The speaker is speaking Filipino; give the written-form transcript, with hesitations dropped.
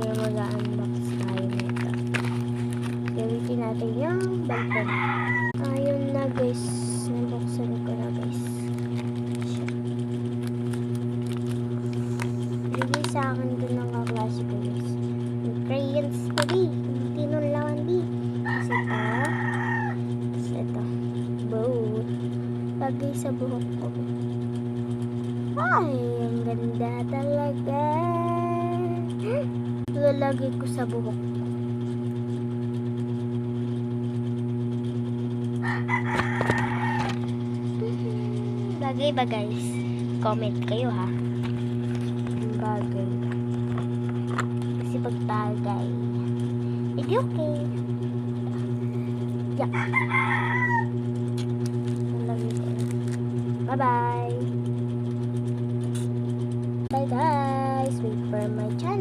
Kaya mag-unbox tayo nito. Gamitin natin yung ballpen. Ayun na guys. Nabuksan ko na guys. Bigay sa akin dun ng kaklase ko guys. Yung crayons ko di. Tinulawan di. Kasi ito. Boat. Lagay sa buhok ko. Ay, ang ganda talaga. Lalagay ko sa buhok. Bagay ba guys? Comment kayo ha. Bagay. Kasi pagtagay. Hindi okay. Yeah. Lalagay ko. Bye bye. Bye guys. Wait for my channel.